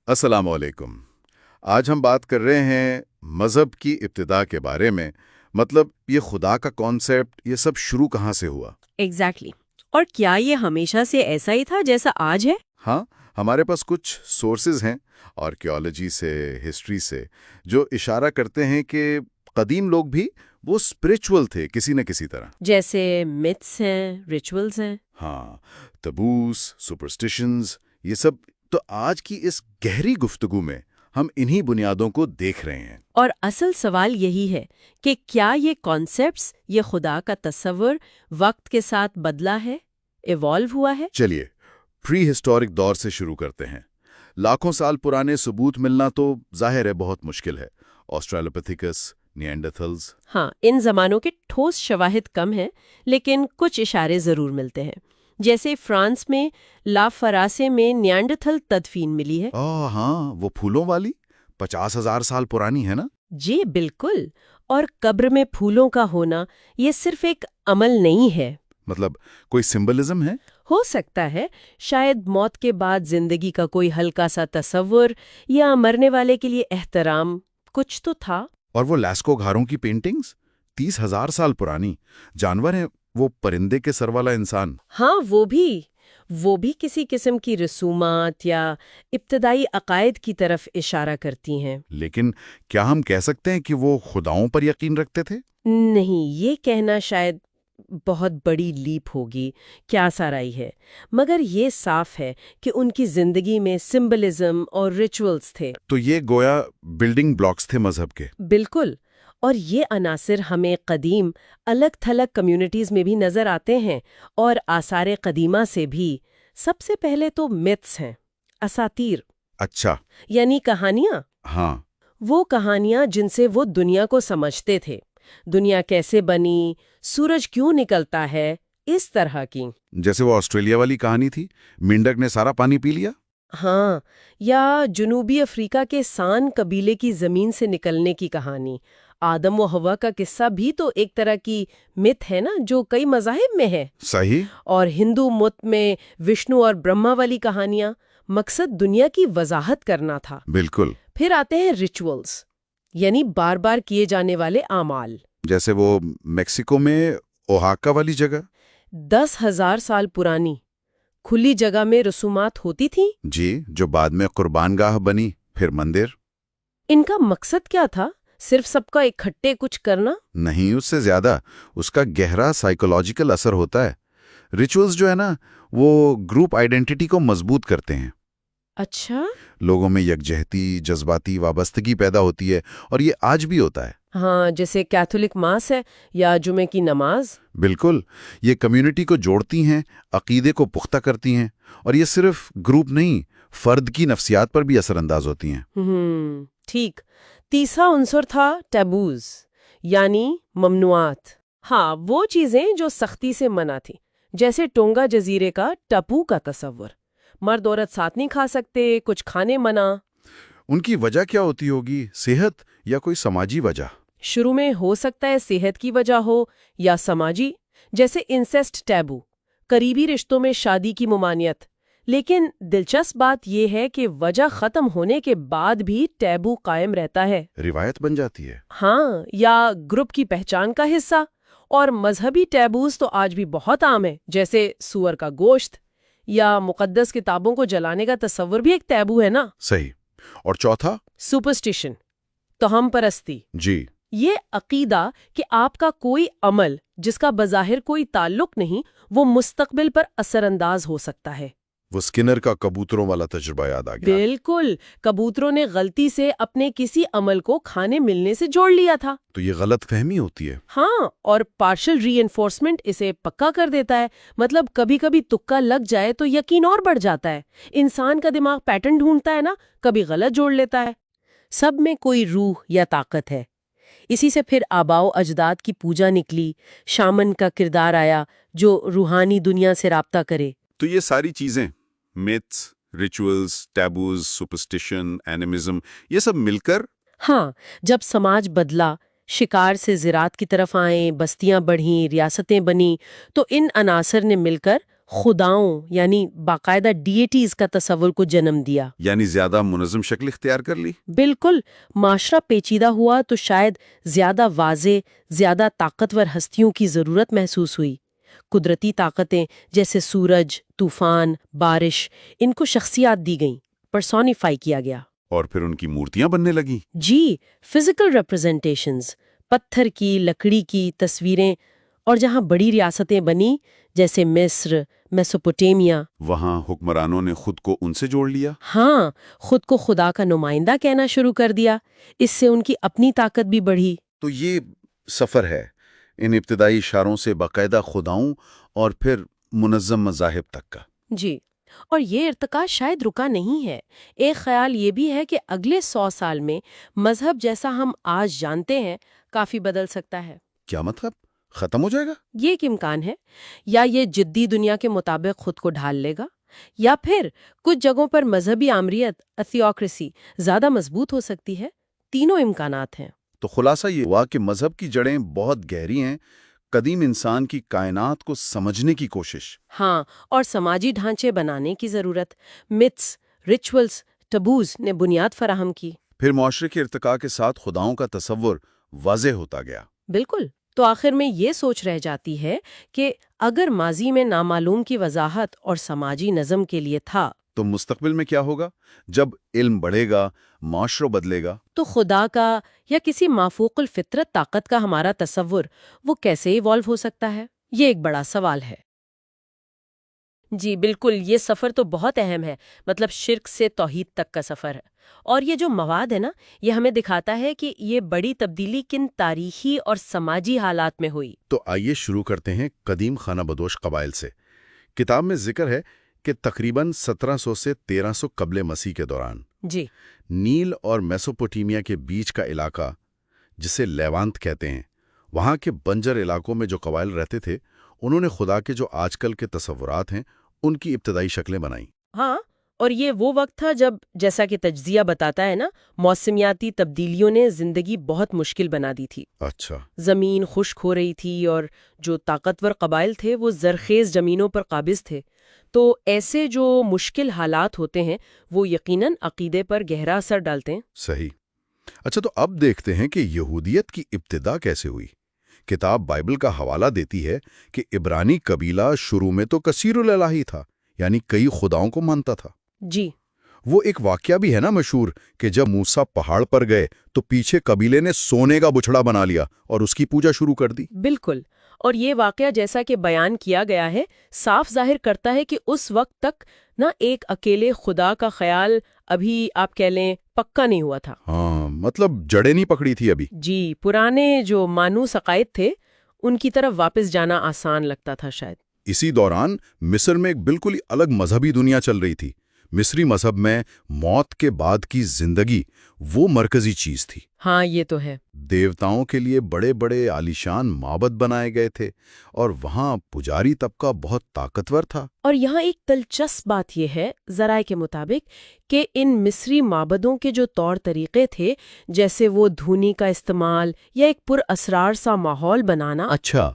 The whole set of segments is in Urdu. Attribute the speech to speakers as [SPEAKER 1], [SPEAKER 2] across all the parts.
[SPEAKER 1] السلام علیکم۔ آج ہم بات کر رہے ہیں مذہب کی ابتدا کے بارے میں، مطلب یہ خدا کا کانسیپٹ، یہ سب شروع کہاں سے ہوا؟
[SPEAKER 2] ایگزیکٹلی اور کیا یہ ہمیشہ سے ایسا ہی تھا جیسا آج ہے؟
[SPEAKER 1] ہاں، ہمارے پاس کچھ سورسز ہیں آرکیالوجی سے، ہسٹری سے، جو اشارہ کرتے ہیں کہ قدیم لوگ بھی وہ اسپرچول تھے کسی نہ کسی طرح۔
[SPEAKER 2] جیسے متس ہیں، ریچولز ہیں۔
[SPEAKER 1] ہاں، تبوس، سپرسٹیشنز، یہ سب۔ تو آج کی اس گہری گفتگو میں ہم انہی بنیادوں کو دیکھ رہے ہیں۔
[SPEAKER 2] اور اصل سوال یہی ہے کہ کیا یہ کانسیپٹس، یہ خدا کا تصور وقت کے ساتھ بدلا ہے، ایوالو ہوا ہے؟
[SPEAKER 1] چلیے پری ہسٹورک دور سے شروع کرتے ہیں۔ لاکھوں سال پرانے ثبوت ملنا تو ظاہر ہے بہت مشکل ہے۔ آسٹریلوپیتھیکس، نیانڈرتھلز۔
[SPEAKER 2] ہاں، ان زمانوں کے ٹھوس شواہد کم ہیں، لیکن کچھ اشارے ضرور ملتے ہیں۔ جیسے فرانس میں لا فراسے میں نیانڈرتھل تدفین ملی ہے۔
[SPEAKER 1] ہاں، وہ پھولوں والی 50,000 سال پرانی ہے نا؟
[SPEAKER 2] جی بالکل۔ اور قبر میں پھولوں کا ہونا یہ صرف ایک عمل نہیں ہے،
[SPEAKER 1] مطلب کوئی سمبلزم ہے؟
[SPEAKER 2] ہو سکتا ہے شاید موت کے بعد زندگی کا کوئی ہلکا سا تصور یا مرنے والے کے لیے احترام، کچھ تو تھا۔
[SPEAKER 1] اور وہ لاسکو گھاروں کی پینٹنگز 30,000 سال پرانی، جانور ہیں وہ، پرندے کے سر والا انسان۔
[SPEAKER 2] ہاں، وہ بھی کسی قسم کی رسومات یا ابتدائی عقائد کی طرف اشارہ کرتی ہیں۔
[SPEAKER 1] لیکن کیا ہم کہہ سکتے ہیں کہ وہ خداؤں پر یقین رکھتے تھے؟
[SPEAKER 2] نہیں، یہ کہنا شاید بہت بڑی لیپ ہوگی، کیا سارائی ہے، مگر یہ صاف ہے کہ ان کی زندگی میں سمبلزم اور ریچولز تھے۔
[SPEAKER 1] تو یہ گویا بلڈنگ بلاکس تھے مذہب کے۔
[SPEAKER 2] بالکل، اور یہ عناصر ہمیں قدیم الگ تھلگ کمیونٹیز میں بھی نظر آتے ہیں اور آثار قدیمہ سے بھی۔ سب سے پہلے تو میتھس ہیں، اساطیر۔
[SPEAKER 1] اچھا۔
[SPEAKER 2] یعنی کہانیاں۔
[SPEAKER 1] ہاں۔
[SPEAKER 2] وہ کہانیاں جن سے وہ دنیا کو سمجھتے تھے، دنیا کیسے بنی، سورج کیوں نکلتا ہے، اس طرح کی۔
[SPEAKER 1] جیسے وہ آسٹریلیا والی کہانی تھی، مینڈک نے سارا پانی پی لیا۔
[SPEAKER 2] ہاں، یا جنوبی افریقہ کے سان قبیلے کی زمین سے نکلنے کی کہانی۔ آدم و حوا کا قصہ بھی تو ایک طرح کی مت ہے نا، جو کئی مذاہب میں ہے۔
[SPEAKER 1] صحیح۔
[SPEAKER 2] اور ہندو مت میں وشنو اور برہما والی کہانیاں، مقصد دنیا کی وضاحت کرنا تھا۔
[SPEAKER 1] بالکل۔
[SPEAKER 2] پھر آتے ہیں ریچولز، یعنی بار بار کیے جانے والے اعمال۔
[SPEAKER 1] جیسے وہ میکسیکو میں اوہاکا والی جگہ۔
[SPEAKER 2] 10,000 سال پرانی کھلی جگہ میں رسومات ہوتی تھیں۔
[SPEAKER 1] جی، جو بعد میں قربان گاہ بنی، پھر مندر۔
[SPEAKER 2] ان کا مقصد کیا تھا؟ صرف سب کا اکٹھے کچھ کرنا؟
[SPEAKER 1] نہیں، اس سے زیادہ، اس کا گہرا سائیکولوجیکل اثر ہوتا ہے۔ ریچولز جو ہے نا، وہ گروپ آئیڈینٹی کو مضبوط کرتے ہیں۔
[SPEAKER 2] اچھا۔
[SPEAKER 1] لوگوں میں یکجہتی، جذباتی وابستگی پیدا ہوتی ہے، اور یہ آج بھی ہوتا ہے۔
[SPEAKER 2] ہاں، جیسے کیتھولک ماس ہے یا جمعے کی نماز۔
[SPEAKER 1] بالکل، یہ کمیونٹی کو جوڑتی ہیں، عقیدے کو پختہ کرتی ہیں، اور یہ صرف گروپ نہیں، فرد کی نفسیات پر بھی اثر انداز ہوتی ہیں۔
[SPEAKER 2] ٹھیک۔ تیسرا عنصر تھا ٹیبوز، یعنی ممنوعات۔ ہاں، وہ چیزیں جو سختی سے منع تھی، جیسے ٹونگا جزیرے کا ٹپو کا تصور۔ مرد عورت ساتھ نہیں کھا سکتے، کچھ کھانے منع۔
[SPEAKER 1] ان کی وجہ کیا ہوتی ہوگی؟ صحت یا کوئی سماجی وجہ؟
[SPEAKER 2] شروع میں ہو سکتا ہے صحت کی وجہ ہو یا سماجی، جیسے انسیسٹ ٹیبو، قریبی رشتوں میں شادی کی ممانعت۔ لیکن دلچسپ بات یہ ہے کہ وجہ ختم ہونے کے بعد بھی ٹیبو قائم رہتا ہے،
[SPEAKER 1] روایت بن جاتی ہے۔
[SPEAKER 2] ہاں، یا گروپ کی پہچان کا حصہ۔ اور مذہبی ٹیبوز تو آج بھی بہت عام ہیں، جیسے سور کا گوشت یا مقدس کتابوں کو جلانے کا تصور بھی ایک ٹیبو ہے نا۔
[SPEAKER 1] صحیح۔ اور چوتھا؟
[SPEAKER 2] سپرسٹیشن، توہم پرستی۔
[SPEAKER 1] جی۔
[SPEAKER 2] یہ عقیدہ کہ آپ کا کوئی عمل جس کا بظاہر کوئی تعلق نہیں، وہ مستقبل پر اثر انداز ہو سکتا ہے۔
[SPEAKER 1] وہ سکنر کا کبوتروں والا تجربہ یاد آ گیا۔
[SPEAKER 2] بالکل، کبوتروں نے غلطی سے اپنے کسی عمل کو کھانے ملنے سے جوڑ لیا تھا۔
[SPEAKER 1] تو یہ غلط فہمی ہوتی ہے۔
[SPEAKER 2] ہاں، اور پارشل ری انفورسمنٹ اسے پکا کر دیتا ہے۔ مطلب کبھی کبھی تکا لگ جائے تو یقین اور بڑھ جاتا ہے۔ انسان کا دماغ پیٹرن ڈھونڈتا ہے نا، کبھی غلط جوڑ لیتا ہے۔ سب میں کوئی روح یا طاقت ہے۔ اسی سے پھر آباء و اجداد کی پوجا نکلی، شامن کا کردار آیا جو روحانی دنیا سے رابطہ کرے۔
[SPEAKER 1] تو یہ ساری چیزیں، maths, rituals, taboos, superstition, animism, یہ سب مل کر،
[SPEAKER 2] ہاں، جب سماج بدلا، شکار سے زراعت کی طرف آئیں، بستیاں بڑھیں، ریاستیں بنیں، تو ان عناصر نے مل کر خداؤں یعنی باقاعدہ ڈیٹیز کا تصور کو جنم دیا۔
[SPEAKER 1] یعنی زیادہ منظم شکل اختیار کر لی۔
[SPEAKER 2] بالکل، معاشرہ پیچیدہ ہوا تو شاید زیادہ واضح، زیادہ طاقتور ہستیوں کی ضرورت محسوس ہوئی۔ قدرتی طاقتیں جیسے سورج، طوفان، بارش، ان کو شخصیات دی گئیں، پرسونیفائی کیا گیا۔
[SPEAKER 1] اور پھر ان کی مورتیاں بننے لگیں۔
[SPEAKER 2] جی، فزیکل ریپرزنٹیشنز، پتھر کی، لکڑی کی تصویریں، اور جہاں بڑی ریاستیں بنی جیسے مصر، میسوپوٹیمیا،
[SPEAKER 1] وہاں حکمرانوں نے خود کو ان سے جوڑ لیا۔
[SPEAKER 2] ہاں، خود کو خدا کا نمائندہ کہنا شروع کر دیا۔ اس سے ان کی اپنی طاقت بھی بڑھی۔
[SPEAKER 1] تو یہ سفر ہے ان ابتدائی اشاروں سے باقاعدہ خداؤں اور پھر منظم مذاہب تک کا۔
[SPEAKER 2] جی، اور یہ ارتقا شاید رکا نہیں ہے۔ ایک خیال یہ بھی ہے کہ اگلے 100 سال میں مذہب جیسا ہم آج جانتے ہیں کافی بدل سکتا ہے۔
[SPEAKER 1] کیا مطلب؟ ختم ہو جائے گا؟
[SPEAKER 2] یہ ایک امکان ہے، یا یہ جدی دنیا کے مطابق خود کو ڈھال لے گا، یا پھر کچھ جگہوں پر مذہبی آمریت، تھیوکریسی زیادہ مضبوط ہو سکتی ہے۔ تینوں امکانات ہیں۔
[SPEAKER 1] تو خلاصہ یہ ہوا کہ مذہب کی جڑیں بہت گہری ہیں، قدیم انسان کی کائنات کو سمجھنے کی کوشش۔
[SPEAKER 2] ہاں، اور سماجی ڈھانچے بنانے کی ضرورت، متس، ریچولز، ٹبوز نے بنیاد فراہم کی۔
[SPEAKER 1] پھر معاشرے کے ارتقاء کے ساتھ خداؤں کا تصور واضح ہوتا گیا۔
[SPEAKER 2] بالکل، تو آخر میں یہ سوچ رہ جاتی ہے کہ اگر ماضی میں نامعلوم کی وضاحت اور سماجی نظم کے لیے تھا،
[SPEAKER 1] تو مستقبل میں کیا ہوگا؟ جب علم بڑھے گا، معاشرہ بدلے گا،
[SPEAKER 2] تو خدا کا یا کسی مافوق الفطرت طاقت کا ہمارا تصور وہ کیسے ایوالو ہو سکتا ہے؟ یہ ایک بڑا سوال ہے۔ جی بالکل، یہ سفر تو بہت اہم ہے، مطلب شرک سے توحید تک کا سفر ہے۔ اور یہ جو مواد ہے نا، یہ ہمیں دکھاتا ہے کہ یہ بڑی تبدیلی کن تاریخی اور سماجی حالات میں ہوئی۔
[SPEAKER 1] تو آئیے شروع کرتے ہیں قدیم خانہ بدوش قبائل سے۔ کتاب میں ذکر ہے کہ تقریباً 1700 سے 1300 قبل مسیح کے دوران
[SPEAKER 2] جی،
[SPEAKER 1] نیل اور میسوپوٹیمیا کے بیچ کا علاقہ، جسے لیوانت کہتے ہیں، وہاں کے بنجر علاقوں میں جو قبائل رہتے تھے، انہوں نے خدا کے جو آج کل کے تصورات ہیں ان کی ابتدائی شکلیں بنائیں۔
[SPEAKER 2] ہاں، اور یہ وہ وقت تھا جب، جیسا کہ تجزیہ بتاتا ہے نا، موسمیاتی تبدیلیوں نے زندگی بہت مشکل بنا دی تھی۔
[SPEAKER 1] اچھا۔
[SPEAKER 2] زمین خشک ہو رہی تھی اور جو طاقتور قبائل تھے وہ زرخیز زمینوں پر قابض تھے۔ تو ایسے جو مشکل حالات ہوتے ہیں وہ یقیناً عقیدے پر گہرا اثر ڈالتے ہیں۔
[SPEAKER 1] صحیح۔ اچھا، تو اب دیکھتے ہیں کہ یہودیت کی ابتدا کیسے ہوئی۔ کتاب بائبل کا حوالہ دیتی ہے کہ عبرانی قبیلہ شروع میں تو کثیر الالہی تھا، یعنی کئی خداؤں کو مانتا تھا۔
[SPEAKER 2] جی،
[SPEAKER 1] وہ ایک واقعہ بھی ہے نا مشہور کہ جب موسیٰ پہاڑ پر گئے تو پیچھے قبیلے نے سونے کا بچھڑا بنا لیا اور اس کی پوجا شروع کر دی۔
[SPEAKER 2] بالکل، اور یہ واقعہ جیسا کہ بیان کیا گیا ہے صاف ظاہر کرتا ہے کہ اس وقت تک نہ ایک اکیلے خدا کا خیال ابھی آپ کہہ لیں پکا نہیں ہوا تھا۔
[SPEAKER 1] ہاں، مطلب جڑیں نہیں پکڑی تھی ابھی۔
[SPEAKER 2] جی، پرانے جو مانوس عقائد تھے ان کی طرف واپس جانا آسان لگتا تھا شاید۔
[SPEAKER 1] اسی دوران مصر میں ایک بالکل ہی الگ مذہبی دنیا چل رہی تھی۔ مصری مذہب میں موت کے بعد کی زندگی وہ مرکزی چیز تھی۔
[SPEAKER 2] ہاں، یہ تو ہے۔
[SPEAKER 1] دیوتاؤں کے لیے بڑے بڑے عالیشان معبد بنائے گئے تھے اور وہاں پجاری طبقہ بہت طاقتور تھا۔
[SPEAKER 2] اور یہاں ایک دلچسپ بات یہ ہے ذرائع کے مطابق کہ ان مصری معبدوں کے جو طور طریقے تھے، جیسے وہ دھونی کا استعمال یا ایک پر اسرار سا ماحول بنانا،
[SPEAKER 1] اچھا،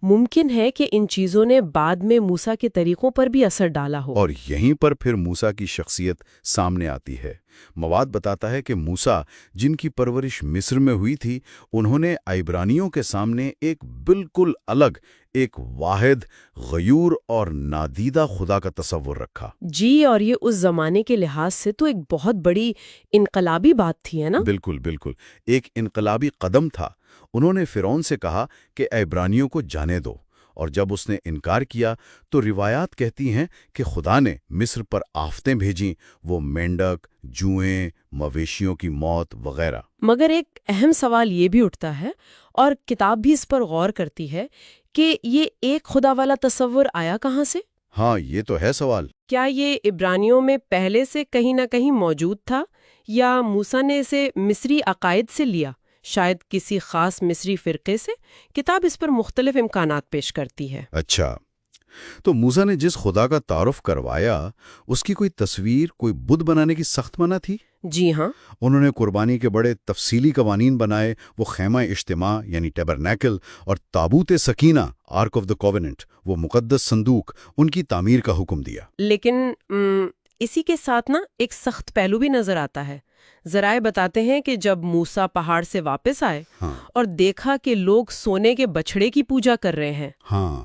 [SPEAKER 2] ممکن ہے کہ ان چیزوں نے بعد میں موسیٰ کے طریقوں پر بھی اثر ڈالا ہو۔
[SPEAKER 1] اور یہیں پر پھر موسیٰ کی شخصیت سامنے آتی ہے۔ مواد بتاتا ہے کہ موسیٰ، جن کی پرورش مصر میں ہوئی تھی، انہوں نے عبرانیوں کے سامنے ایک بالکل الگ، ایک واحد، غیور اور نادیدہ خدا کا تصور رکھا۔
[SPEAKER 2] جی، اور یہ اس زمانے کے لحاظ سے تو ایک بہت بڑی انقلابی بات تھی، ہے نا؟
[SPEAKER 1] بالکل بالکل، ایک انقلابی قدم تھا۔ انہوں نے فرعون سے کہا کہ عبرانیوں کو جانے دو، اور جب اس نے انکار کیا تو روایات کہتی ہیں کہ خدا نے مصر پر آفتیں بھیجیں، وہ مینڈک، جوئیں، مویشیوں کی موت وغیرہ۔
[SPEAKER 2] مگر ایک اہم سوال یہ بھی اٹھتا ہے، اور کتاب بھی اس پر غور کرتی ہے، کہ یہ ایک خدا والا تصور آیا کہاں سے؟
[SPEAKER 1] ہاں، یہ تو ہے سوال۔
[SPEAKER 2] کیا یہ عبرانیوں میں پہلے سے کہیں نہ کہیں موجود تھا، یا موسیٰ نے اسے مصری عقائد سے لیا، شاید کسی خاص مصری فرقے سے؟ کتاب اس پر مختلف امکانات پیش کرتی ہے۔
[SPEAKER 1] اچھا، تو موسیٰ نے جس خدا کا تعارف کروایا اس کی کوئی تصویر، کوئی بت بنانے کی سخت منع تھی؟
[SPEAKER 2] جی ہاں،
[SPEAKER 1] انہوں نے قربانی کے بڑے تفصیلی قوانین بنائے، وہ خیمہ اجتماع یعنی ٹیبرنیکل اور تابوت سکینہ آرک آف دا کووننٹ، وہ مقدس صندوق، ان کی تعمیر کا حکم دیا۔
[SPEAKER 2] لیکن اسی کے ساتھ نا ایک سخت پہلو بھی نظر آتا ہے۔ ذرائع بتاتے ہیں کہ جب موسیٰ پہاڑ سے واپس آئے اور دیکھا کہ لوگ سونے کے بچھڑے کی پوجا کر رہے ہیں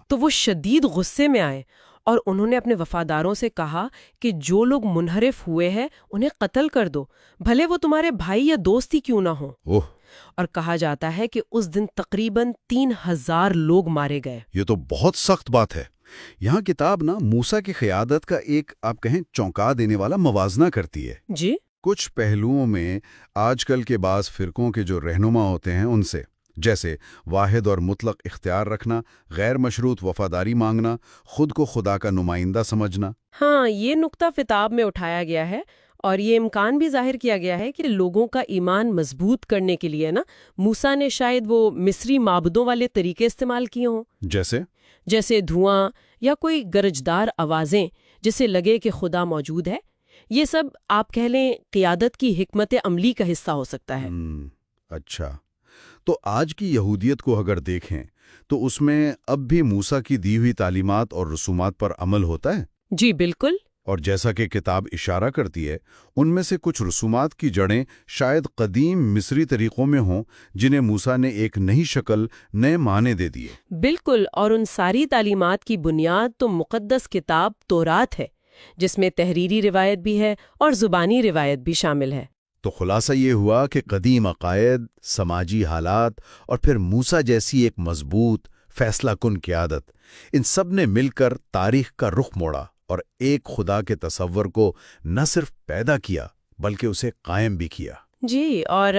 [SPEAKER 2] تو وہ شدید غصے میں آئے اور انہوں نے اپنے وفاداروں سے کہا کہ جو لوگ منحرف ہوئے ہیں انہیں قتل کر دو، بھلے وہ تمہارے بھائی یا دوست ہی کیوں نہ ہوں۔ اور کہا جاتا ہے کہ اس دن تقریباً 3000 لوگ مارے گئے۔
[SPEAKER 1] یہ تو بہت سخت بات ہے۔ یہاں کتاب نا موسیٰ کی قیادت کا ایک آپ کہیں چونکا دینے والا موازنہ کرتی ہے۔
[SPEAKER 2] جی،
[SPEAKER 1] کچھ پہلوؤں میں آج کل کے بعض فرقوں کے جو رہنما ہوتے ہیں ان سے، جیسے واحد اور مطلق اختیار رکھنا، غیر مشروط وفاداری مانگنا، خود کو خدا کا نمائندہ سمجھنا۔
[SPEAKER 2] ہاں، یہ نقطہ کتاب میں اٹھایا گیا ہے اور یہ امکان بھی ظاہر کیا گیا ہے کہ لوگوں کا ایمان مضبوط کرنے کے لیے نا موسیٰ نے شاید وہ مصری معبودوں والے طریقے استعمال کیے ہوں، جیسے دھواں یا کوئی گرجدار آوازیں جسے لگے کہ خدا موجود ہے۔ یہ سب آپ کہہ لیں قیادت کی حکمت عملی کا حصہ ہو سکتا ہے۔
[SPEAKER 1] اچھا، تو آج کی یہودیت کو اگر دیکھیں تو اس میں اب بھی موسیٰ کی دی ہوئی تعلیمات اور رسومات پر عمل ہوتا ہے؟
[SPEAKER 2] جی بالکل۔
[SPEAKER 1] اور جیسا کہ کتاب اشارہ کرتی ہے، ان میں سے کچھ رسومات کی جڑیں شاید قدیم مصری طریقوں میں ہوں جنہیں موسیٰ نے ایک نئی شکل، نئے معنی دے دیے۔
[SPEAKER 2] بالکل، اور ان ساری تعلیمات کی بنیاد تو مقدس کتاب تورات ہے، جس میں تحریری روایت بھی ہے اور زبانی روایت بھی شامل ہے۔
[SPEAKER 1] تو خلاصہ یہ ہوا کہ قدیم عقائد، سماجی حالات اور پھر موسیٰ جیسی ایک مضبوط، فیصلہ کن قیادت، ان سب نے مل کر تاریخ کا رخ موڑا اور ایک خدا کے تصور کو نہ صرف پیدا کیا بلکہ اسے قائم بھی کیا۔
[SPEAKER 2] جی، اور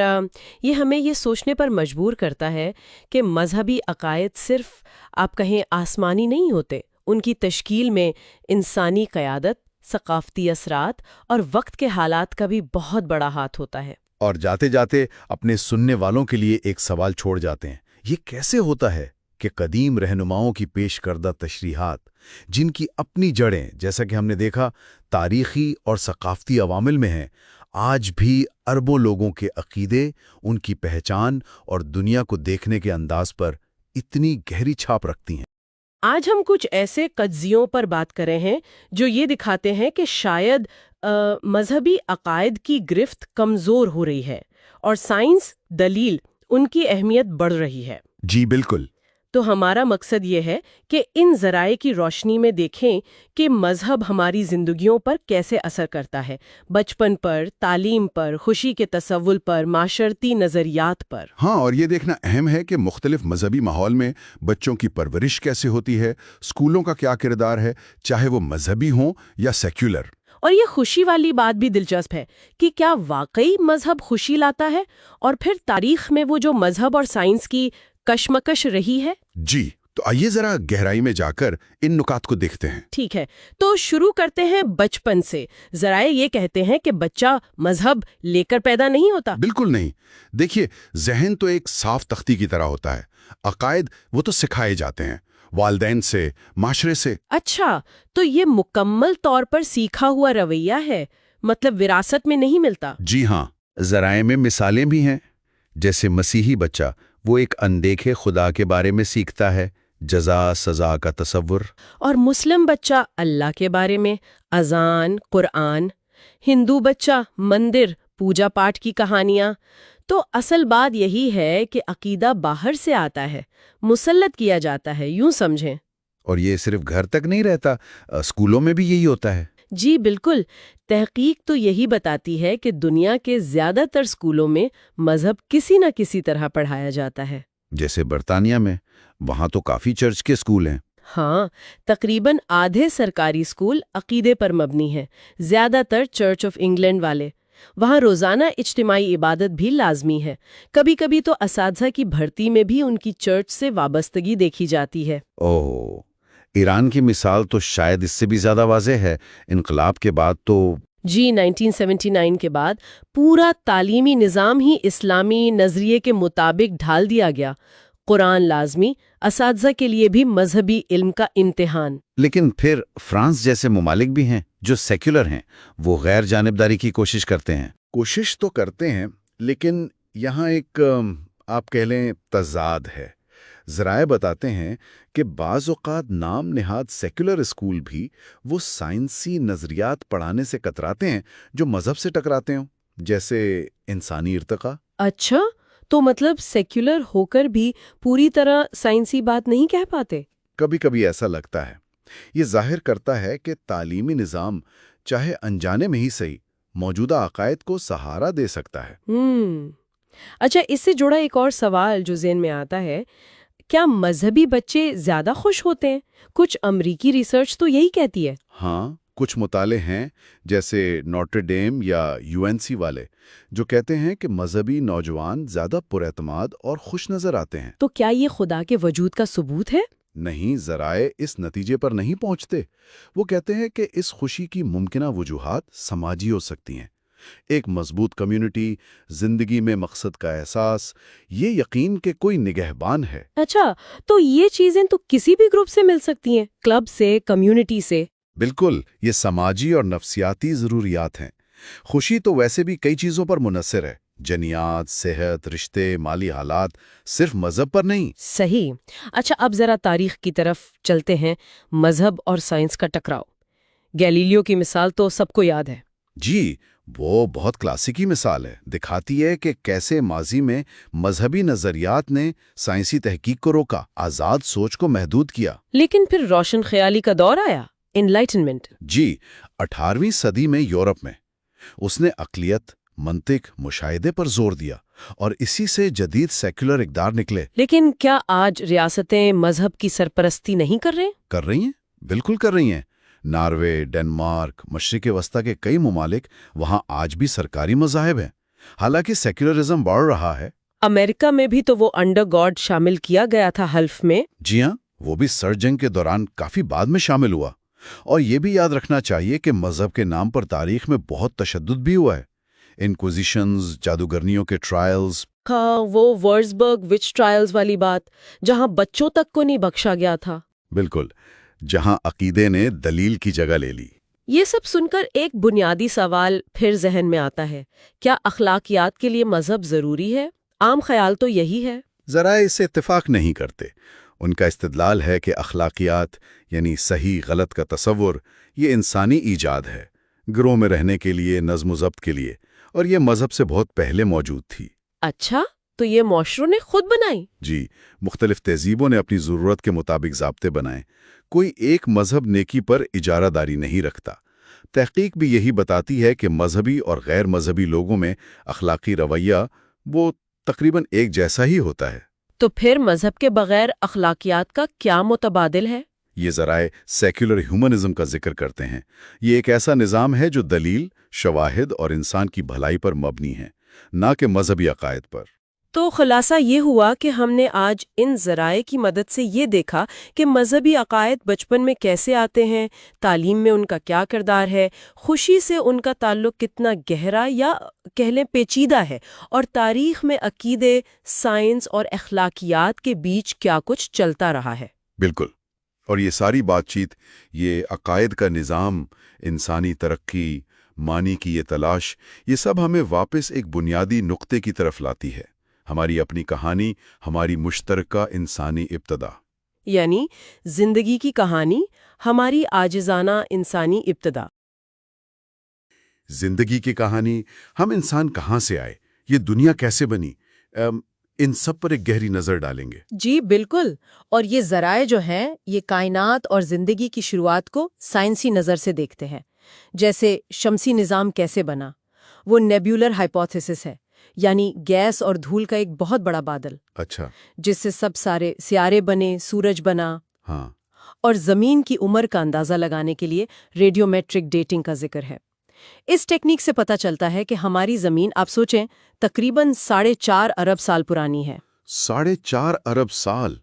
[SPEAKER 2] یہ ہمیں یہ سوچنے پر مجبور کرتا ہے کہ مذہبی عقائد صرف آپ کہیں آسمانی نہیں ہوتے، ان کی تشکیل میں انسانی قیادت، ثقافتی اثرات اور وقت کے حالات کا بھی بہت بڑا ہاتھ ہوتا ہے۔
[SPEAKER 1] اور جاتے جاتے اپنے سننے والوں کے لیے ایک سوال چھوڑ جاتے ہیں، یہ کیسے ہوتا ہے کہ قدیم رہنماؤں کی پیش کردہ تشریحات، جن کی اپنی جڑیں جیسا کہ ہم نے دیکھا تاریخی اور ثقافتی عوامل میں ہیں، آج بھی اربوں لوگوں کے عقیدے، ان کی پہچان اور دنیا کو دیکھنے کے انداز پر اتنی گہری چھاپ رکھتی ہیں؟
[SPEAKER 2] آج ہم کچھ ایسے قضیوں پر بات کر رہے ہیں جو یہ دکھاتے ہیں کہ شاید مذہبی عقائد کی گرفت کمزور ہو رہی ہے اور سائنس، دلیل، ان کی اہمیت بڑھ رہی ہے۔
[SPEAKER 1] جی بالکل۔
[SPEAKER 2] تو ہمارا مقصد یہ ہے کہ ان ذرائع کی روشنی میں دیکھیں کہ مذہب ہماری زندگیوں پر کیسے اثر کرتا ہے، بچپن پر، تعلیم پر، خوشی کے تصور پر، معاشرتی نظریات پر۔
[SPEAKER 1] ہاں، اور یہ دیکھنا اہم ہے کہ مختلف مذہبی ماحول میں بچوں کی پرورش کیسے ہوتی ہے، اسکولوں کا کیا کردار ہے، چاہے وہ مذہبی ہوں یا سیکولر۔
[SPEAKER 2] اور یہ خوشی والی بات بھی دلچسپ ہے کہ کیا واقعی مذہب خوشی لاتا ہے، اور پھر تاریخ میں وہ جو مذہب اور سائنس کی کشمکش رہی ہے۔
[SPEAKER 1] جی، تو آئیے ذرا گہرائی میں جا کر ان نکات کو دیکھتے ہیں۔
[SPEAKER 2] ٹھیک ہے، تو شروع کرتے ہیں بچپن سے۔ ذرائع یہ کہتے ہیں کہ بچہ مذہب لے کر پیدا نہیں ہوتا۔
[SPEAKER 1] بالکل نہیں۔ دیکھیے، ذہن تو ایک صاف تختی کی طرح ہوتا ہے، عقائد وہ تو سکھائے جاتے ہیں، والدین سے، معاشرے سے۔
[SPEAKER 2] اچھا، تو یہ مکمل طور پر سیکھا ہوا رویہ ہے، مطلب وراثت میں نہیں ملتا؟
[SPEAKER 1] جی ہاں، ذرائع میں مثالیں بھی ہیں، جیسے مسیحی بچہ وہ ایک اندیکھے خدا کے بارے میں سیکھتا ہے، جزا سزا کا تصور،
[SPEAKER 2] اور مسلم بچہ اللہ کے بارے میں، اذان، قرآن، ہندو بچہ مندر، پوجا پاٹ کی کہانیاں۔ تو اصل بات یہی ہے کہ عقیدہ باہر سے آتا ہے، مسلط کیا جاتا ہے، یوں سمجھیں۔
[SPEAKER 1] اور یہ صرف گھر تک نہیں رہتا، اسکولوں میں بھی یہی ہوتا ہے۔
[SPEAKER 2] جی بالکل، تحقیق تو یہی بتاتی ہے کہ دنیا کے زیادہ تر اسکولوں میں مذہب کسی نہ کسی طرح پڑھایا جاتا ہے۔
[SPEAKER 1] جیسے برطانیہ میں، وہاں تو کافی چرچ کے اسکول ہیں۔
[SPEAKER 2] ہاں، تقریباً آدھے سرکاری اسکول عقیدے پر مبنی ہیں، زیادہ تر چرچ آف انگلینڈ والے۔ وہاں روزانہ اجتماعی عبادت بھی لازمی ہے، کبھی کبھی تو اساتذہ کی بھرتی میں بھی ان کی چرچ سے وابستگی دیکھی جاتی ہے۔
[SPEAKER 1] اوہ، ایران کی مثال تو شاید اس سے بھی زیادہ واضح ہے۔ انقلاب کے بعد تو
[SPEAKER 2] جی 1979 کے بعد پورا تعلیمی نظام ہی اسلامی نظریے کے مطابق ڈھال دیا گیا۔ قرآن لازمی، اساتذہ کے لیے بھی مذہبی علم کا امتحان۔
[SPEAKER 1] لیکن پھر فرانس جیسے ممالک بھی ہیں جو سیکولر ہیں، وہ غیر جانبداری کی کوشش کرتے ہیں۔ کوشش تو کرتے ہیں، لیکن یہاں ایک آپ کہہ لیں تضاد ہے۔ ذرائع بتاتے ہیں کہ بعض اوقات نام نہاد سیکولر اسکول بھی وہ سائنسی نظریات پڑھانے سے کتراتے ہیں جو مذہب سے ٹکراتے ہوں، جیسے انسانی ارتقاء۔
[SPEAKER 2] اچھا، تو مطلب سیکولر ہو کر بھی پوری طرح سائنسی بات نہیں کہہ پاتے؟
[SPEAKER 1] کبھی کبھی ایسا لگتا ہے۔ یہ ظاہر کرتا ہے کہ تعلیمی نظام چاہے انجانے میں ہی صحیح موجودہ عقائد کو سہارا دے سکتا ہے۔
[SPEAKER 2] اچھا، اس سے جڑا ایک اور سوال جو ذہن میں آتا ہے، کیا مذہبی بچے زیادہ خوش ہوتے ہیں؟ کچھ امریکی ریسرچ تو یہی کہتی ہے۔
[SPEAKER 1] ہاں، کچھ مطالعے ہیں جیسے نوٹر ڈیم یا UNC والے جو کہتے ہیں کہ مذہبی نوجوان زیادہ پراعتماد اور خوش نظر آتے ہیں۔
[SPEAKER 2] تو کیا یہ خدا کے وجود کا ثبوت ہے؟
[SPEAKER 1] نہیں، ذرائع اس نتیجے پر نہیں پہنچتے۔ وہ کہتے ہیں کہ اس خوشی کی ممکنہ وجوہات سماجی ہو سکتی ہیں۔ ایک مضبوط کمیونٹی، زندگی میں مقصد کا احساس، یہ یقین کہ کوئی نگہبان ہے۔
[SPEAKER 2] اچھا، تو یہ چیزیں تو کسی بھی گروپ سے مل سکتی ہیں، کلب سے، کمیونٹی سے؟
[SPEAKER 1] بالکل، یہ سماجی اور نفسیاتی ضروریات ہیں۔ خوشی تو ویسے بھی کئی چیزوں پر منحصر ہے، جنیات، صحت، رشتے، مالی حالات، صرف مذہب پر نہیں۔
[SPEAKER 2] صحیح۔ اچھا، اب ذرا تاریخ کی طرف چلتے ہیں۔ مذہب اور سائنس کا ٹکراؤ، گیلیلیو کی مثال تو سب کو یاد ہے۔
[SPEAKER 1] جی، وہ بہت کلاسیکی مثال ہے، دکھاتی ہے کہ کیسے ماضی میں مذہبی نظریات نے سائنسی تحقیق کو روکا، آزاد سوچ کو محدود کیا۔
[SPEAKER 2] لیکن پھر روشن خیالی کا دور آیا، انلائٹنمنٹ۔
[SPEAKER 1] جی، 18ویں صدی میں یورپ میں اس نے عقلیت، منطق، مشاہدے پر زور دیا، اور اسی سے جدید سیکولر اقدار نکلے۔
[SPEAKER 2] لیکن کیا آج ریاستیں مذہب کی سرپرستی نہیں کر رہے؟
[SPEAKER 1] کر رہی ہیں، بالکل کر رہی ہیں۔ ناروے، ڈنمارک، مشرق وسطی کے کئی ممالک، وہاں آج بھی سرکاری مذاہب ہیں، حالانکہ سیکولرزم بڑھ رہا ہے۔
[SPEAKER 2] امریکہ میں بھی تو وہ انڈر گاڈ شامل کیا گیا تھا حلف میں۔
[SPEAKER 1] جی ہاں، وہ بھی سر جنگ کے دوران کافی بعد میں شامل ہوا۔ اور یہ بھی یاد رکھنا چاہیے کہ مذہب کے نام پر تاریخ میں بہت تشدد بھی ہوا ہے۔ انکوزیشنز، جادوگرنیوں کے ٹرائلز۔
[SPEAKER 2] ہاں، وہ ورزبرگ وچ ٹرائلز والی بات، جہاں بچوں تک کو نہیں بخشا گیا تھا۔
[SPEAKER 1] بالکل، جہاں عقیدے نے دلیل کی جگہ لے لی۔
[SPEAKER 2] یہ سب سن کر ایک بنیادی سوال پھر ذہن میں آتا ہے، کیا اخلاقیات کے لیے مذہب ضروری ہے؟ عام خیال تو یہی ہے۔
[SPEAKER 1] ذرائع اس سے اتفاق نہیں کرتے۔ ان کا استدلال ہے کہ اخلاقیات یعنی صحیح غلط کا تصور یہ انسانی ایجاد ہے، گروہ میں رہنے کے لیے، نظم و ضبط کے لیے، اور یہ مذہب سے بہت پہلے موجود تھی۔
[SPEAKER 2] اچھا، تو یہ معاشروں نے خود بنائی؟
[SPEAKER 1] جی، مختلف تہذیبوں نے اپنی ضرورت کے مطابق ضابطے بنائے۔ کوئی ایک مذہب نیکی پر اجارہ داری نہیں رکھتا۔ تحقیق بھی یہی بتاتی ہے کہ مذہبی اور غیر مذہبی لوگوں میں اخلاقی رویہ وہ تقریباً ایک جیسا ہی ہوتا ہے۔
[SPEAKER 2] تو پھر مذہب کے بغیر اخلاقیات کا کیا متبادل ہے؟
[SPEAKER 1] یہ ذرائع سیکولر ہیومنزم کا ذکر کرتے ہیں۔ یہ ایک ایسا نظام ہے جو دلیل، شواہد اور انسان کی بھلائی پر مبنی ہے، نہ کہ مذہبی عقائد پر۔
[SPEAKER 2] تو خلاصہ یہ ہوا کہ ہم نے آج ان ذرائع کی مدد سے یہ دیکھا کہ مذہبی عقائد بچپن میں کیسے آتے ہیں، تعلیم میں ان کا کیا کردار ہے، خوشی سے ان کا تعلق کتنا گہرا یا کہہ لیں پیچیدہ ہے، اور تاریخ میں عقیدے، سائنس اور اخلاقیات کے بیچ کیا کچھ چلتا رہا ہے۔
[SPEAKER 1] بالکل، اور یہ ساری بات چیت، یہ عقائد کا نظام، انسانی ترقی، معنی کی یہ تلاش، یہ سب ہمیں واپس ایک بنیادی نقطے کی طرف لاتی ہے، ہماری اپنی کہانی، ہماری مشترکہ انسانی ابتدا۔
[SPEAKER 2] یعنی زندگی کی کہانی، ہماری عاجزانہ انسانی ابتدا۔
[SPEAKER 1] زندگی کی کہانی، ہم انسان کہاں سے آئے، یہ دنیا کیسے بنی، ان سب پر ایک گہری نظر ڈالیں گے۔
[SPEAKER 3] جی بالکل، اور یہ ذرائع جو ہیں یہ کائنات اور زندگی کی شروعات کو سائنسی نظر سے دیکھتے ہیں، جیسے شمسی نظام کیسے بنا، وہ نیبیولر ہائپوتھیسس ہے، یعنی گیس اور دھول کا ایک بہت بڑا بادل،
[SPEAKER 1] اچھا،
[SPEAKER 3] جس سے سب سارے سیارے بنے، سورج بنا۔
[SPEAKER 1] ہاں،
[SPEAKER 3] اور زمین کی عمر کا اندازہ لگانے کے لیے ریڈیومیٹرک ڈیٹنگ کا ذکر ہے۔ اس ٹیکنیک سے پتہ چلتا ہے کہ ہماری زمین، آپ سوچیں، تقریباً 4.5 ارب سال پرانی ہے۔
[SPEAKER 1] 4.5 ارب سال،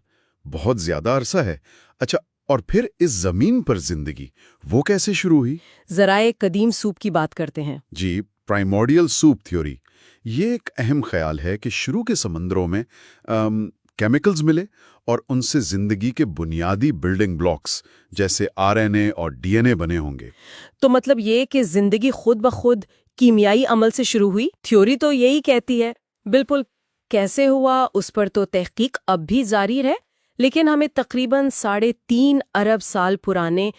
[SPEAKER 1] بہت زیادہ عرصہ ہے۔ اچھا، اور پھر اس زمین پر زندگی وہ کیسے شروع ہوئی؟
[SPEAKER 3] ذرائع قدیم سوپ کی بات کرتے ہیں۔
[SPEAKER 1] جی، پرائمورڈیل سوپ تھیوری، یہ ایک اہم خیال ہے کہ شروع کے سمندروں میں کیمیکلز ملے اور ان سے زندگی کے بنیادی بلڈنگ بلاکس جیسے RNA اور DNA بنے ہوں گے۔
[SPEAKER 3] تو مطلب یہ کہ زندگی خود بخود کیمیائی عمل سے شروع ہوئی، تھیوری تو یہی کہتی ہے۔ بالکل کیسے ہوا اس پر تو تحقیق اب بھی جاری ہے، لیکن ہمیں تقریباً 3.5 ارب سال پرانے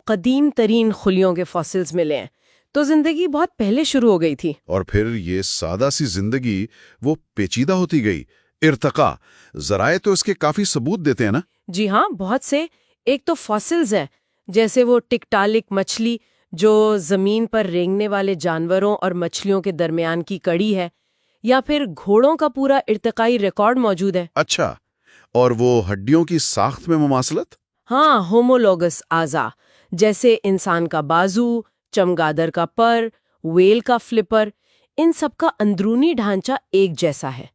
[SPEAKER 3] قدیم ترین خلیوں کے فاسلز ملے ہیں، تو زندگی بہت پہلے شروع ہو گئی تھی۔
[SPEAKER 1] اور پھر یہ سادہ سی زندگی وہ پیچیدہ ہوتی گئی، ارتقا۔ ذرائع تو اس کے کافی ثبوت دیتے ہیں نا؟
[SPEAKER 3] جی ہاں، بہت سے۔ ایک تو فاسلز ہیں، جیسے وہ ٹکٹالک مچھلی جو زمین پر رینگنے والے جانوروں اور مچھلیوں کے درمیان کی کڑی ہے، یا پھر گھوڑوں کا پورا ارتقائی ریکارڈ موجود ہے۔
[SPEAKER 1] اچھا، اور وہ ہڈیوں کی ساخت میں مماثلت؟
[SPEAKER 3] ہاں، ہومولوگس اعضاء، جیسے انسان کا بازو، چمگادر کا پر، ویل کا فلپر، ان سب کا اندرونی ڈھانچہ ایک جیسا ہے۔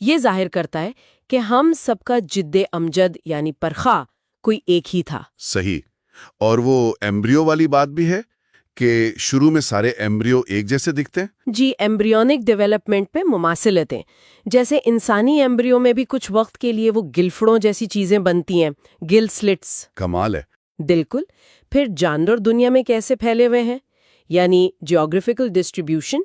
[SPEAKER 3] یہ ظاہر کرتا ہے کہ ہم سب کا جد امجد یعنی پرخا کوئی ایک ہی تھا۔
[SPEAKER 1] صحیح۔ اور وہ ایمبریو والی بات بھی ہے کہ شروع میں سارے ایمبریو ایک جیسے دکھتے ہیں؟
[SPEAKER 3] جی، ایمبریونک ڈیولپمنٹ پہ مماثلتیں، جیسے انسانی ایمبریو میں بھی کچھ وقت کے لیے وہ گلفڑوں جیسی چیزیں بنتی ہیں، گل سلٹس۔
[SPEAKER 1] کمال ہے۔
[SPEAKER 3] بالکل۔ پھر جانور دنیا میں کیسے پھیلے ہوئے ہیں، یعنی جیوگرافیکل ڈسٹریبیوشن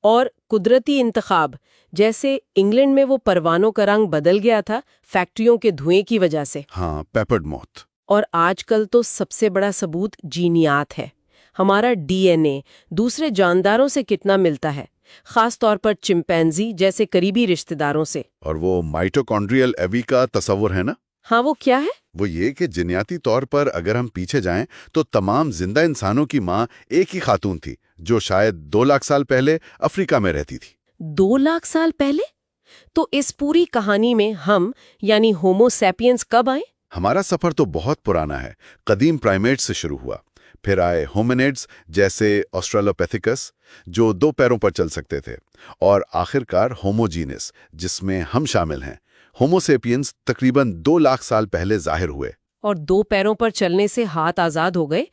[SPEAKER 3] اور قدرتی انتخاب، جیسے انگلینڈ میں وہ پروانوں کا رنگ بدل گیا تھا فیکٹریوں کے دھوئیں کی وجہ سے۔
[SPEAKER 1] ہاں، پیپرڈ موتھ۔
[SPEAKER 3] اور آج کل تو سب سے بڑا ثبوت جینیات ہے، ہمارا DNA دوسرے جانداروں سے کتنا ملتا ہے، خاص طور پر چمپینزی جیسے قریبی رشتہ داروں سے۔
[SPEAKER 1] اور وہ مائٹوکونڈریل ایوی کا تصور ہے نا؟
[SPEAKER 3] ہاں، وہ کیا ہے؟
[SPEAKER 1] وہ یہ کہ جینیاتی طور پر اگر ہم پیچھے جائیں تو تمام زندہ انسانوں کی ماں ایک ہی خاتون تھی جو شاید 2 لاکھ سال پہلے افریقہ میں رہتی تھی۔
[SPEAKER 3] 2 لاکھ سال پہلے؟ تو اس پوری کہانی میں ہم یعنی ہومو سیپینز کب آئے؟
[SPEAKER 1] ہمارا سفر تو بہت پرانا ہے، قدیم پرائمیٹس سے شروع ہوا، پھر آئے ہومینیڈز جیسے آسٹریلوپیتھیکس جو 2 پیروں پر چل سکتے تھے، اور آخرکار ہوموجینس جس میں ہم شامل ہیں۔ ہومو سیپینز تقریباً 2 لاکھ سال پہلے ظاہر ہوئے۔
[SPEAKER 3] اور 2 پیروں پر چلنے سے ہاتھ آزاد ہو گئے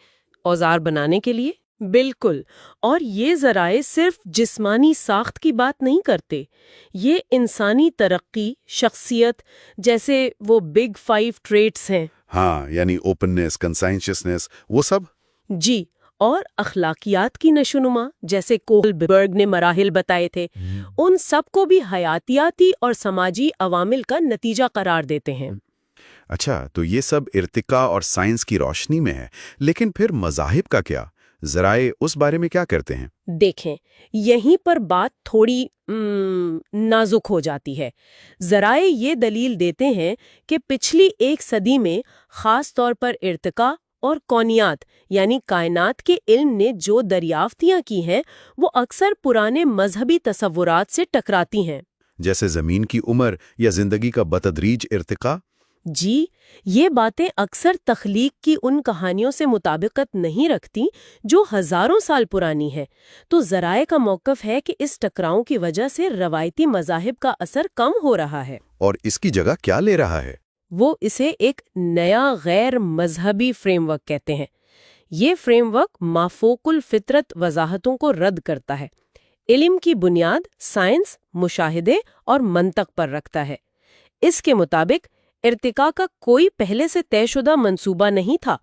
[SPEAKER 3] اوزار بنانے کے لیے؟ بالکل۔ اور یہ ذرائع صرف جسمانی ساخت کی بات نہیں کرتے، یہ انسانی ترقی، شخصیت، جیسے وہ بگ 5 ٹریٹس ہیں۔
[SPEAKER 1] ہاں، یعنی اوپننس، کنسائنشسنس، وہ سب۔
[SPEAKER 3] جی، اور اخلاقیات کی نشوونما جیسے کولبرگ نے مراحل بتائے تھے، ان سب کو بھی حیاتیاتی اور سماجی عوامل کا نتیجہ قرار دیتے ہیں۔
[SPEAKER 1] اچھا، تو یہ سب ارتقاء اور سائنس کی روشنی میں ہے، لیکن پھر مذاہب کا کیا؟ ذرائع اس بارے میں کیا کرتے ہیں؟
[SPEAKER 3] دیکھیں، یہیں پر بات تھوڑی نازک ہو جاتی ہے۔ ذرائع یہ دلیل دیتے ہیں کہ پچھلی 1 صدی میں خاص طور پر ارتقاء اور کونیات یعنی کائنات کے علم نے جو دریافتیاں کی ہیں وہ اکثر پرانے مذہبی تصورات سے ٹکراتی ہیں۔
[SPEAKER 1] جیسے زمین کی عمر یا زندگی کا بتدریج ارتقاء؟
[SPEAKER 3] جی، یہ باتیں اکثر تخلیق کی ان کہانیوں سے مطابقت نہیں رکھتی جو ہزاروں سال پرانی ہے۔ تو ذرائع کا موقف ہے کہ اس ٹکراؤں کی وجہ سے روایتی مذاہب کا اثر کم ہو رہا ہے۔
[SPEAKER 1] اور اس کی جگہ کیا لے رہا ہے؟
[SPEAKER 3] وہ اسے ایک نیا غیر مذہبی فریم ورک کہتے ہیں۔ یہ فریم ورک مافوق الفطرت وضاحتوں کو رد کرتا ہے، علم کی بنیاد سائنس، مشاہدے اور منطق پر رکھتا ہے۔ اس کے مطابق ارتقاء کا کوئی پہلے سے طے شدہ منصوبہ نہیں تھا،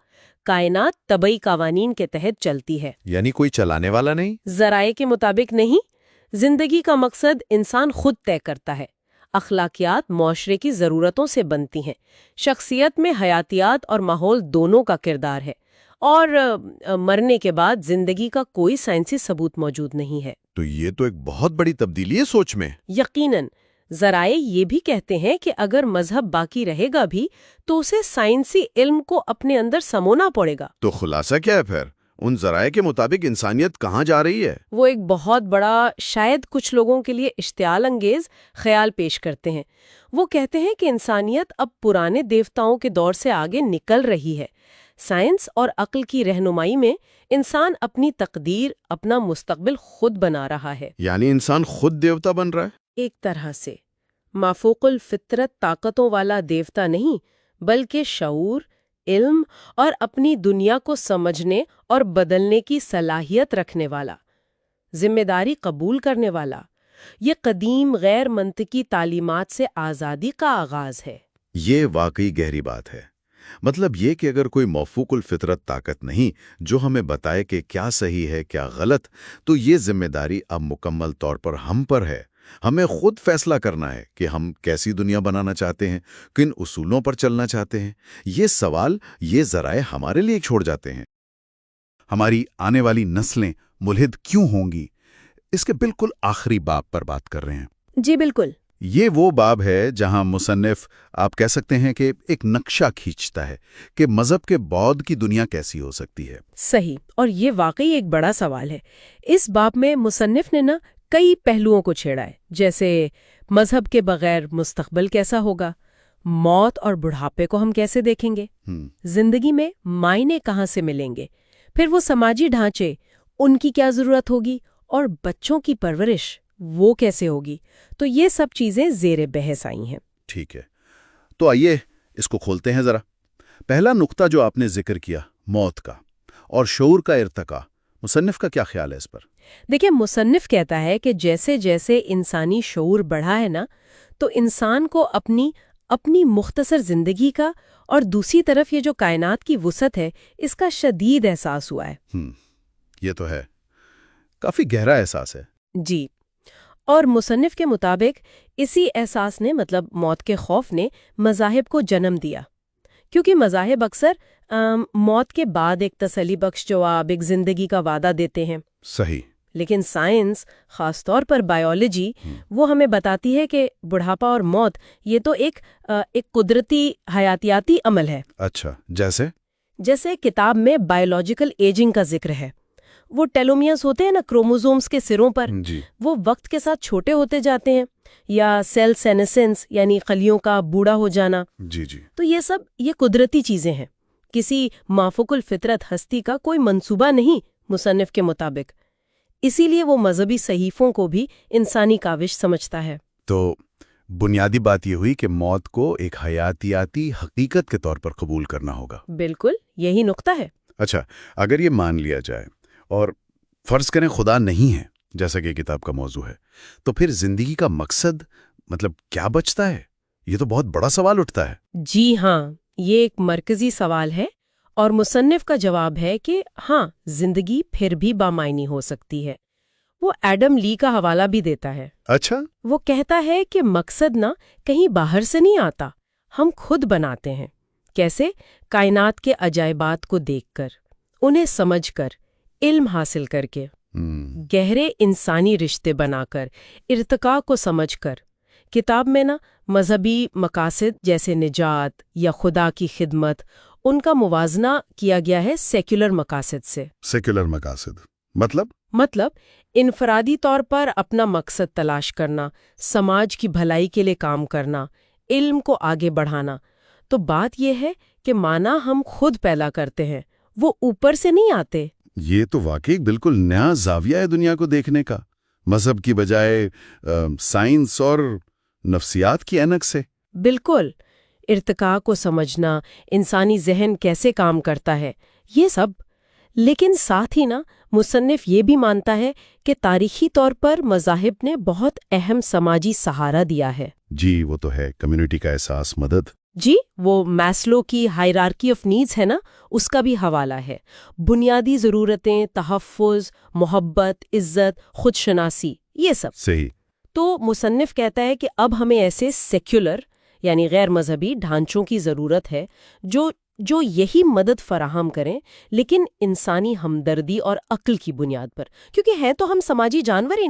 [SPEAKER 3] کائنات طبعی قوانین کے تحت چلتی ہے۔
[SPEAKER 1] یعنی کوئی چلانے والا نہیں؟
[SPEAKER 3] ذرائع کے مطابق نہیں، زندگی کا مقصد انسان خود طے کرتا ہے۔ اخلاقیات معاشرے کی ضرورتوں سے بنتی ہیں، شخصیت میں حیاتیات اور ماحول دونوں کا کردار ہے، اور مرنے کے بعد زندگی کا کوئی سائنسی ثبوت موجود نہیں ہے۔
[SPEAKER 1] تو یہ تو ایک بہت بڑی تبدیلی ہے سوچ میں۔
[SPEAKER 3] یقیناً۔ ذرائع یہ بھی کہتے ہیں کہ اگر مذہب باقی رہے گا بھی تو اسے سائنسی علم کو اپنے اندر سمونا پڑے گا۔
[SPEAKER 1] تو خلاصہ کیا ہے پھر؟ ان ذرائع کے مطابق انسانیت کہاں جا رہی ہے؟
[SPEAKER 3] وہ ایک بہت بڑا، شاید کچھ لوگوں کے لیے اشتعال انگیز خیال پیش کرتے ہیں۔ وہ کہتے ہیں کہ انسانیت اب پرانے دیوتاؤں کے دور سے آگے نکل رہی ہے۔ سائنس اور عقل کی رہنمائی میں انسان اپنی تقدیر، اپنا مستقبل خود بنا رہا ہے۔
[SPEAKER 1] یعنی انسان خود دیوتا بن رہا ہے؟
[SPEAKER 3] ایک طرح سے مافوق الفطرت طاقتوں والا دیوتا نہیں، بلکہ شعور، علم اور اپنی دنیا کو سمجھنے اور بدلنے کی صلاحیت رکھنے والا، ذمہ داری قبول کرنے والا،
[SPEAKER 2] یہ قدیم غیر منطقی تعلیمات سے آزادی کا آغاز ہے۔
[SPEAKER 1] یہ واقعی گہری بات ہے۔ مطلب یہ کہ اگر کوئی موفوق الفطرت طاقت نہیں جو ہمیں بتائے کہ کیا صحیح ہے کیا غلط، تو یہ ذمہ داری اب مکمل طور پر ہم پر ہے۔ ہمیں خود فیصلہ کرنا ہے کہ ہم کیسی دنیا بنانا چاہتے ہیں، کن اصولوں پر چلنا چاہتے ہیں۔ یہ سوال، یہ ذرائع ہمارے لیے چھوڑ جاتے ہیں۔ ہماری آنے والی نسلیں ملحد کیوں ہوں گی، اس کے بالکل آخری باب پر بات کر رہے ہیں۔
[SPEAKER 2] جی بالکل۔
[SPEAKER 1] یہ وہ باب ہے جہاں مصنف آپ کہہ سکتے ہیں کہ ایک نقشہ کھینچتا ہے کہ مذہب کے بعد کی دنیا کیسی ہو سکتی ہے۔
[SPEAKER 2] صحیح، اور یہ واقعی ایک بڑا سوال ہے۔ اس باب میں مصنف نے کئی پہلوؤں کو چھیڑا ہے، جیسے مذہب کے بغیر مستقبل کیسا ہوگا، موت اور بڑھاپے کو ہم کیسے دیکھیں گے، زندگی میں معنی کہاں سے ملیں گے، پھر وہ سماجی ڈھانچے، ان کی کیا ضرورت ہوگی، اور بچوں کی پرورش وہ کیسے ہوگی۔ تو یہ سب چیزیں زیر بحث آئی ہیں۔
[SPEAKER 1] ٹھیک ہے، تو آئیے اس کو کھولتے ہیں ذرا۔ پہلا نقطہ جو آپ نے ذکر کیا، موت کا اور شعور کا ارتقاء، مصنف کا کیا خیال ہے اس پر؟
[SPEAKER 2] دیکھیں، مصنف کہتا ہے کہ جیسے جیسے انسانی شعور بڑھا ہے تو انسان کو اپنی مختصر زندگی کا اور دوسری طرف یہ جو کائنات کی وسعت ہے اس کا شدید احساس ہوا ہے۔
[SPEAKER 1] یہ تو ہے، کافی گہرا احساس ہے۔
[SPEAKER 2] جی، اور مصنف کے مطابق اسی احساس نے، مطلب موت کے خوف نے، مذاہب کو جنم دیا، کیونکہ مذاہب اکثر موت کے بعد ایک تسلی بخش جواب، ایک زندگی کا وعدہ دیتے ہیں۔
[SPEAKER 1] صحیح۔
[SPEAKER 2] لیکن سائنس، خاص طور پر بائیولوجی، وہ ہمیں بتاتی ہے کہ بڑھاپا اور موت یہ تو ایک قدرتی حیاتیاتی عمل ہے۔
[SPEAKER 1] اچھا، جیسے
[SPEAKER 2] کتاب میں بائیولوجیکل ایجنگ کا ذکر ہے۔ وہ ٹیلومیرز ہوتے ہیں کروموزومز کے سروں پر، وہ وقت کے ساتھ چھوٹے ہوتے جاتے ہیں، یا سیل سینسنس یعنی خلیوں کا بوڑھا ہو جانا۔ تو یہ قدرتی چیزیں ہیں، کسی مافوق الفطرت ہستی کا کوئی منصوبہ نہیں مصنف کے مطابق۔ اسی لیے وہ مذہبی صحیفوں کو بھی انسانی کاوش سمجھتا ہے۔
[SPEAKER 1] تو بنیادی بات یہ ہوئی کہ موت کو ایک حیاتیاتی حقیقت کے طور پر قبول کرنا ہوگا۔
[SPEAKER 2] بالکل، یہی نقطہ ہے۔
[SPEAKER 1] اچھا، اگر یہ مان لیا جائے اور فرض کریں خدا نہیں ہے، جیسا کہ کتاب کا موضوع ہے، تو پھر زندگی کا مقصد، مطلب کیا بچتا ہے؟ یہ تو بہت بڑا سوال اٹھتا ہے۔
[SPEAKER 2] جی ہاں، یہ ایک مرکزی سوال ہے، اور مصنف کا جواب ہے کہ ہاں، زندگی پھر بھی بامعنی ہو سکتی ہے۔ وہ ایڈم لی کا حوالہ بھی دیتا ہے۔
[SPEAKER 1] اچھا،
[SPEAKER 2] وہ کہتا ہے کہ مقصد کہیں باہر سے نہیں آتا، ہم خود بناتے ہیں۔ کیسے؟ کائنات کے عجائبات کو دیکھ کر، انہیں سمجھ کر، علم حاصل کر کے، گہرے انسانی رشتے بنا کر، ارتقاء کو سمجھ کر۔ کتاب میں مذہبی مقاصد جیسے نجات یا خدا کی خدمت، ان کا موازنہ کیا گیا ہے سیکولر مقاصد سے۔
[SPEAKER 1] سیکولر مقاصد
[SPEAKER 2] مطلب انفرادی طور پر اپنا مقصد تلاش کرنا، سماج کی بھلائی کے لیے کام کرنا، علم کو آگے بڑھانا۔ تو بات یہ ہے کہ معنی ہم خود پیدا کرتے ہیں، وہ اوپر سے نہیں آتے۔
[SPEAKER 1] یہ تو واقعی بالکل نیا زاویہ ہے دنیا کو دیکھنے کا، مذہب کی بجائے سائنس اور نفسیات کی اینک سے۔
[SPEAKER 2] بالکل، ارتقاء کو سمجھنا، انسانی ذہن کیسے کام کرتا ہے، یہ سب۔ لیکن ساتھ ہی مصنف یہ بھی مانتا ہے کہ تاریخی طور پر مذاہب نے بہت اہم سماجی سہارا دیا ہے۔
[SPEAKER 1] جی، وہ تو ہے، کمیونٹی کا احساس، مدد۔
[SPEAKER 2] جی، وہ میسلو کی ہائرارکی آف نیڈز ہے اس کا بھی حوالہ ہے۔ بنیادی ضرورتیں، تحفظ، محبت، عزت، خود شناسی، یہ سب۔
[SPEAKER 1] صحیح۔
[SPEAKER 2] تو مصنف کہتا ہے کہ اب ہمیں ایسے سیکولر یعنی غیر مذہبی ڈھانچوں کی ضرورت ہے جو یہی مدد فراہم کریں، لیکن انسانی ہمدردی اور عقل کی بنیاد پر، کیونکہ ہیں تو ہم سماجی جانور ہی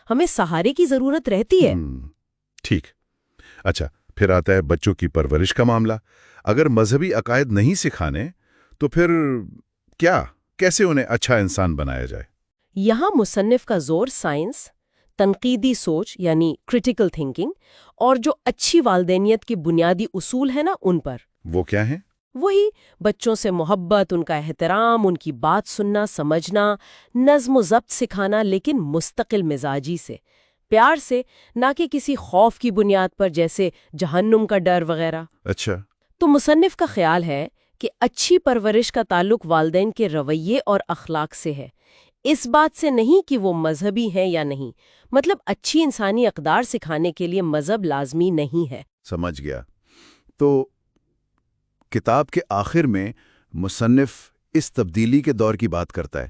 [SPEAKER 2] ہمیں سہارے کی ضرورت رہتی ہے۔
[SPEAKER 1] ٹھیک۔ اچھا، پھر آتا ہے بچوں کی پرورش کا معاملہ۔ اگر مذہبی عقائد نہیں سکھانے تو پھر کیسے انہیں اچھا انسان بنایا جائے؟
[SPEAKER 2] یہاں مصنف کا زور سائنس، تنقیدی سوچ یعنی کریٹیکل تھنکنگ، اور جو اچھی والدینیت کی بنیادی اصول ہیں ان پر۔
[SPEAKER 1] وہ کیا ہیں؟
[SPEAKER 2] وہی بچوں سے محبت، ان کا احترام، ان کی بات سننا، سمجھنا، نظم و ضبط سکھانا، لیکن مستقل مزاجی سے، پیار سے، نہ کہ کسی خوف کی بنیاد پر جیسے جہنم کا ڈر وغیرہ۔
[SPEAKER 1] اچھا۔
[SPEAKER 2] تو مصنف کا خیال ہے کہ اچھی پرورش کا تعلق والدین کے رویے اور اخلاق سے ہے، اس بات سے نہیں کہ وہ مذہبی ہیں یا نہیں، مطلب اچھی انسانی اقدار سکھانے کے لیے مذہب لازمی نہیں ہے۔
[SPEAKER 1] سمجھ گیا۔ تو کتاب کے آخر میں مصنف اس تبدیلی کے دور کی بات کرتا ہے۔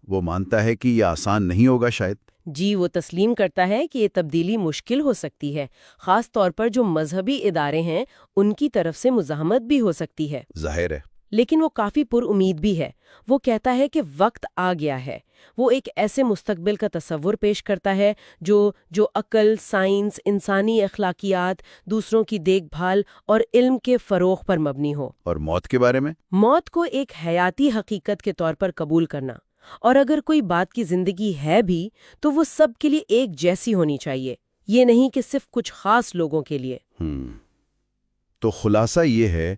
[SPEAKER 1] وہ مانتا ہے کہ یہ آسان نہیں ہوگا شاید۔
[SPEAKER 2] جی، وہ تسلیم کرتا ہے کہ یہ تبدیلی مشکل ہو سکتی ہے، خاص طور پر جو مذہبی ادارے ہیں ان کی طرف سے مزاحمت بھی ہو سکتی ہے،
[SPEAKER 1] ظاہر ہے۔
[SPEAKER 2] لیکن وہ کافی پر امید بھی ہے۔ وہ کہتا ہے کہ وقت آ گیا ہے۔ وہ ایک ایسے مستقبل کا تصور پیش کرتا ہے جو عقل، سائنس، انسانی اخلاقیات، دوسروں کی دیکھ بھال اور علم کے فروغ پر مبنی ہو۔
[SPEAKER 1] اور موت کے بارے میں؟
[SPEAKER 2] موت کو ایک حیاتی حقیقت کے طور پر قبول کرنا، اور اگر کوئی بات کی زندگی ہے بھی تو وہ سب کے لیے ایک جیسی ہونی چاہیے، یہ نہیں کہ صرف کچھ خاص لوگوں کے لیے۔
[SPEAKER 1] تو خلاصہ یہ ہے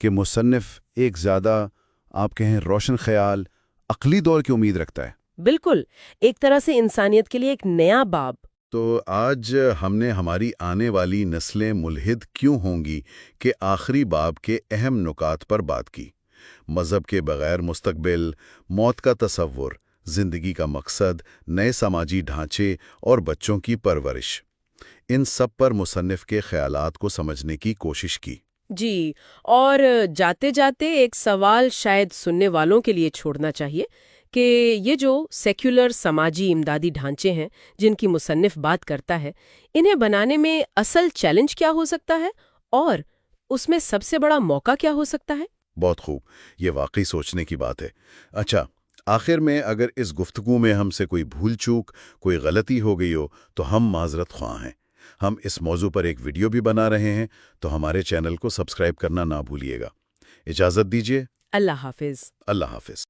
[SPEAKER 1] کہ مصنف ایک زیادہ آپ کہیں روشن خیال، عقلی دور کی امید رکھتا ہے۔
[SPEAKER 2] بالکل، ایک طرح سے انسانیت کے لیے ایک نیا باب۔
[SPEAKER 1] تو آج ہم نے ہماری آنے والی نسلیں ملحد کیوں ہوں گی کہ آخری باب کے اہم نکات پر بات کی۔ مذہب کے بغیر مستقبل، موت کا تصور، زندگی کا مقصد، نئے سماجی ڈھانچے اور بچوں کی پرورش، ان سب پر مصنف کے خیالات کو سمجھنے کی کوشش کی۔
[SPEAKER 2] جی، اور جاتے جاتے ایک سوال شاید سننے والوں کے لیے چھوڑنا چاہیے کہ یہ جو سیکولر سماجی امدادی ڈھانچے ہیں جن کی مصنف بات کرتا ہے، انہیں بنانے میں اصل چیلنج کیا ہو سکتا ہے اور اس میں سب سے بڑا موقع کیا ہو سکتا ہے؟
[SPEAKER 1] بہت خوب، یہ واقعی سوچنے کی بات ہے۔ اچھا، آخر میں اگر اس گفتگو میں ہم سے کوئی بھول چوک، کوئی غلطی ہو گئی ہو تو ہم معذرت خواہ ہیں۔ ہم اس موضوع پر ایک ویڈیو بھی بنا رہے ہیں، تو ہمارے چینل کو سبسکرائب کرنا نہ بھولیے گا۔ اجازت دیجیے۔
[SPEAKER 2] اللہ حافظ۔
[SPEAKER 1] اللہ حافظ۔